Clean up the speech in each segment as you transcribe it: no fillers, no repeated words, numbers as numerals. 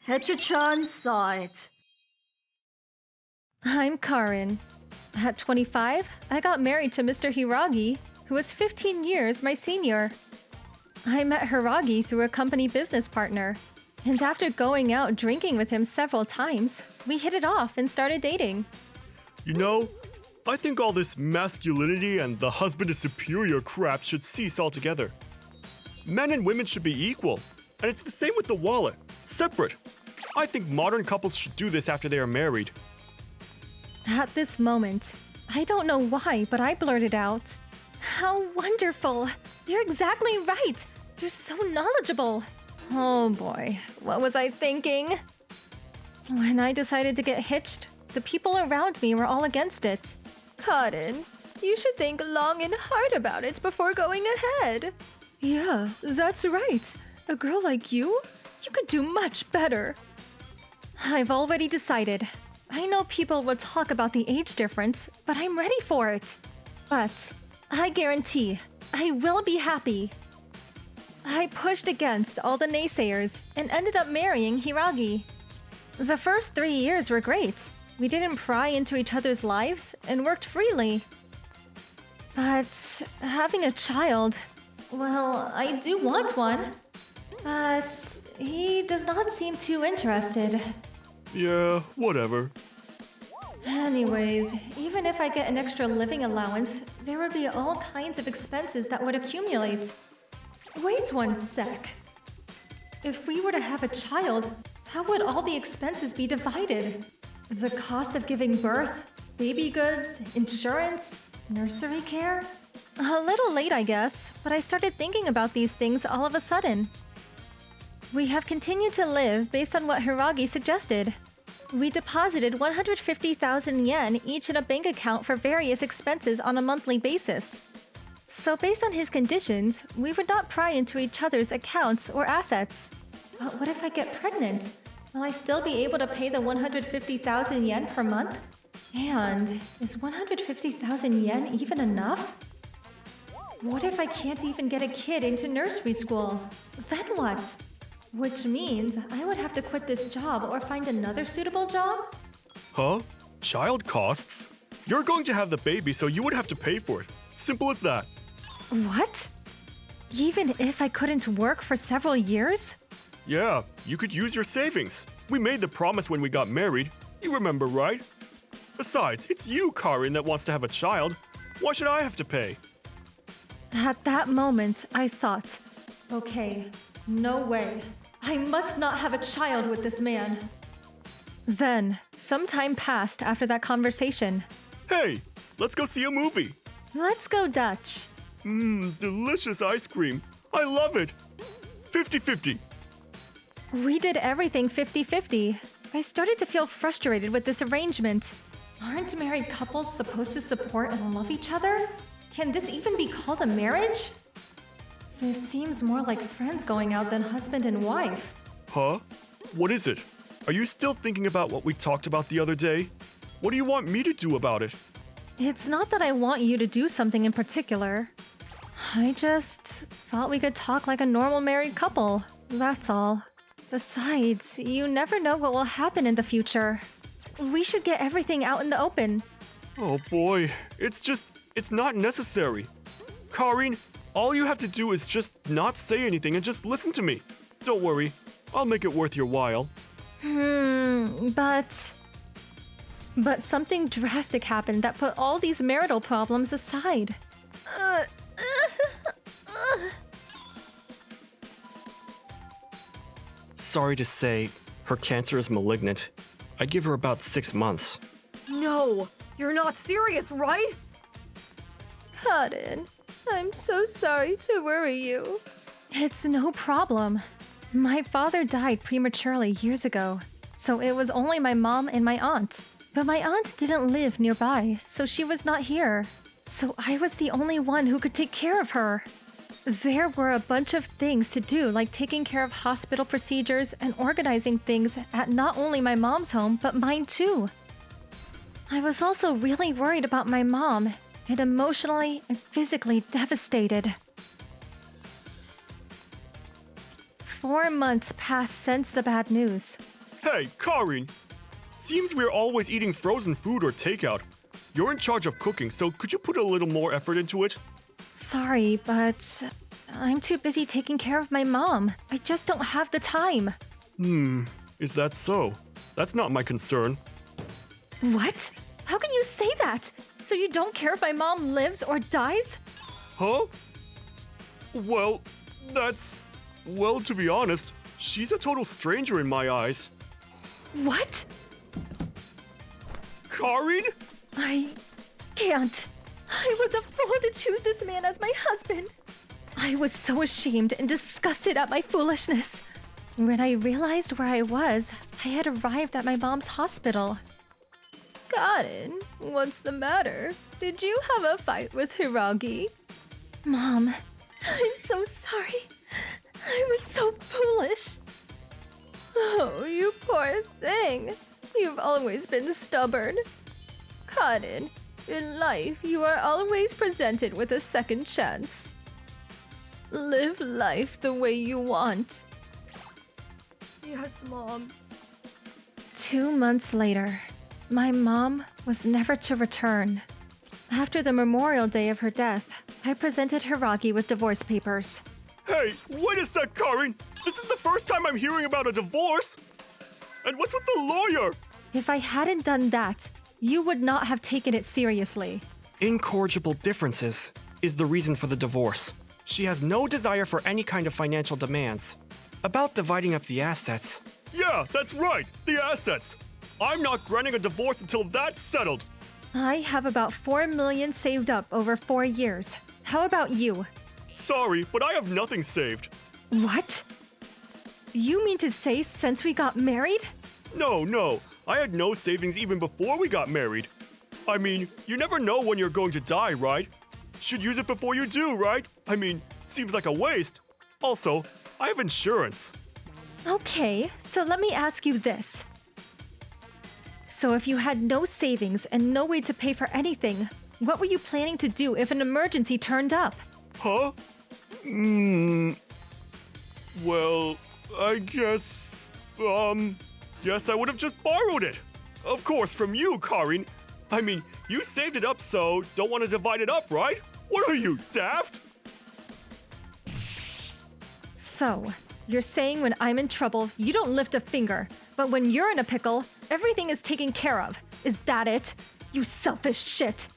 Etra-chan saw it. I'm Karin. At 25, I got married to Mr. Hiragi, who was 15 years my senior. I met Hiragi through a company business partner, and after going out drinking with him several times, we hit it off and started dating. You know, I think all this masculinity and the husband is superior crap should cease altogether. Men and women should be equal, and it's the same with the wallet, separate. I think modern couples should do this after they are married. At this moment, I don't know why, but I blurted out, "How wonderful! You're exactly right! You're so knowledgeable!" Oh boy, what was I thinking? When I decided to get hitched, the people around me were all against it. Karin, you should think long and hard about it before going ahead. Yeah, that's right. A girl like you could do much better. I've already decided. I know people will talk about the age difference, but I'm ready for it. But I guarantee I will be happy. I pushed against all the naysayers and ended up marrying Hiragi. The first 3 years were great. We didn't pry into each other's lives and worked freely. But having a child, well, I do want one. But he does not seem too interested. Yeah, whatever. Anyways, even if I get an extra living allowance, there would be all kinds of expenses that would accumulate. Wait one sec. If we were to have a child, how would all the expenses be divided? The cost of giving birth, baby goods, insurance, nursery care? A little late, I guess, but I started thinking about these things all of a sudden. We have continued to live based on what Hiragi suggested. We deposited 150,000 yen each in a bank account for various expenses on a monthly basis. So based on his conditions, we would not pry into each other's accounts or assets. But what if I get pregnant? Will I still be able to pay the 150,000 yen per month? And is 150,000 yen even enough? What if I can't even get a kid into nursery school? Then what? Which means I would have to quit this job or find another suitable job? Huh? Child costs? You're going to have the baby, so you would have to pay for it. Simple as that. What? Even if I couldn't work for several years? Yeah, you could use your savings. We made the promise when we got married. You remember, right? Besides, it's you, Karin, that wants to have a child. Why should I have to pay? At that moment, I thought, okay, no way. I must not have a child with this man. Then, some time passed after that conversation. Hey, let's go see a movie. Let's go Dutch. Delicious ice cream. I love it. 50-50. We did everything 50-50. I started to feel frustrated with this arrangement. Aren't married couples supposed to support and love each other? Can this even be called a marriage? This seems more like friends going out than husband and wife. Huh? What is it? Are you still thinking about what we talked about the other day? What do you want me to do about it? It's not that I want you to do something in particular. I just thought we could talk like a normal married couple. That's all. Besides, you never know what will happen in the future. We should get everything out in the open. Oh boy, it's not necessary. Karin, all you have to do is just not say anything and just listen to me. Don't worry, I'll make it worth your while. But something drastic happened that put all these marital problems aside. Sorry to say, her cancer is malignant. I give her about 6 months. No, you're not serious, right? Karin, I'm so sorry to worry you. It's no problem. My father died prematurely years ago, so it was only my mom and my aunt. But my aunt didn't live nearby, so she was not here. So I was the only one who could take care of her. There were a bunch of things to do, like taking care of hospital procedures and organizing things at not only my mom's home, but mine too. I was also really worried about my mom and emotionally and physically devastated. 4 months passed since the bad news. Hey, Karin! Seems we're always eating frozen food or takeout. You're in charge of cooking, so could you put a little more effort into it? Sorry, but I'm too busy taking care of my mom. I just don't have the time. Is that so? That's not my concern. What? How can you say that? So you don't care if my mom lives or dies? Huh? Well, well, to be honest, she's a total stranger in my eyes. What? Karin? I can't. I was a fool to choose this man as my husband. I was so ashamed and disgusted at my foolishness. When I realized where I was, I had arrived at my mom's hospital. Karin, what's the matter? Did you have a fight with Hiragi? Mom, I'm so sorry. I was so foolish. Oh, you poor thing. You've always been stubborn. Karin, in life, you are always presented with a second chance. Live life the way you want. Yes, Mom. 2 months later, my mom was never to return. After the memorial day of her death, I presented Hiragi with divorce papers. Hey, wait a sec, Karin! This is the first time I'm hearing about a divorce! And what's with the lawyer? If I hadn't done that, you would not have taken it seriously. Incorrigible differences is the reason for the divorce. She has no desire for any kind of financial demands. About dividing up the assets. Yeah, that's right, the assets. I'm not granting a divorce until that's settled. I have about 4 million saved up over 4 years. How about you? Sorry, but I have nothing saved. What? You mean to say since we got married? No, I had no savings even before we got married. I mean, you never know when you're going to die, right? Should use it before you do, right? I mean, seems like a waste. Also, I have insurance. Okay, so let me ask you this. So if you had no savings and no way to pay for anything, what were you planning to do if an emergency turned up? Huh? Well, I guess I would have just borrowed it. Of course, from you, Karin. I mean, you saved it up, so don't want to divide it up, right? What are you, daft? So, you're saying when I'm in trouble, you don't lift a finger, but when you're in a pickle, everything is taken care of. Is that it? You selfish shit.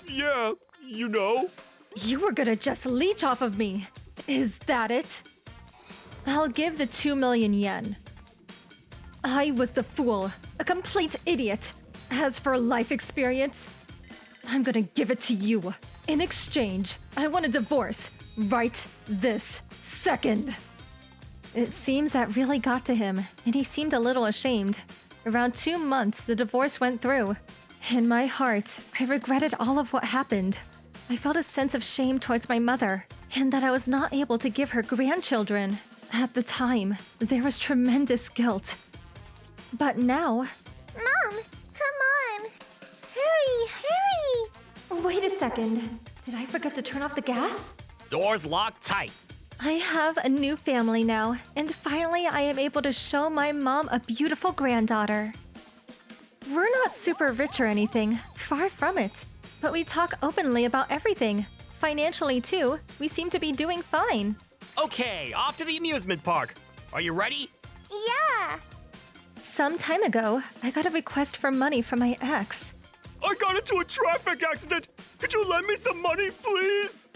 Yeah, you know. You were gonna just leech off of me. Is that it? I'll give the 2 million yen. I was the fool, a complete idiot. As for life experience, I'm gonna give it to you. In exchange, I want a divorce. Right this second. It seems that really got to him, and he seemed a little ashamed. Around 2 months, the divorce went through. In my heart, I regretted all of what happened. I felt a sense of shame towards my mother, and that I was not able to give her grandchildren. At the time, there was tremendous guilt. But now... Mom, come on! Hurry, hurry! Wait a second. Did I forget to turn off the gas? Doors locked tight. I have a new family now, and finally I am able to show my mom a beautiful granddaughter. We're not super rich or anything, far from it. But we talk openly about everything. Financially, too, we seem to be doing fine. Okay, off to the amusement park. Are you ready? Yeah! Some time ago, I got a request for money from my ex. I got into a traffic accident. Could you lend me some money, please?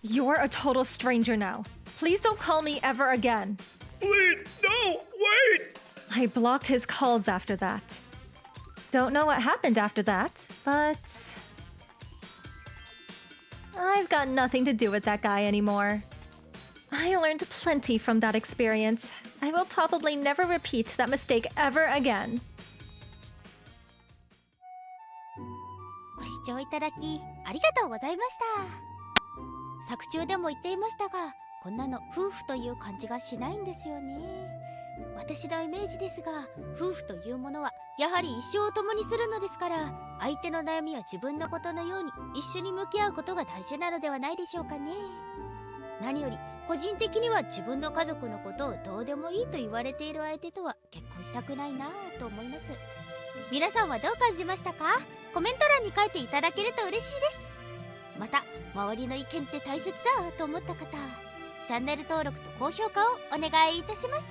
You're a total stranger now. Please don't call me ever again. Please, no, wait! I blocked his calls after that. Don't know what happened after that, but... I've got nothing to do with that guy anymore. I learned plenty from that experience. I will probably never repeat that mistake ever again. ご視聴いただきありがとうございました。作中でも言っていましたが、こんなの夫婦という感じがしないんですよね。私のイメージですが、夫婦というものはやはり一生を共にするのですから、相手の悩みは自分のことのように一緒に向き合うことが大事なのではないでしょうかね。何より個人的には自分の家族のことをどうでもいいと言われている相手とは結婚したくないなぁと思います。皆さんはどう感じましたか？コメント欄に書いていただけると嬉しいです。また周りの意見って大切だと思った方、チャンネル登録と高評価をお願いいたします。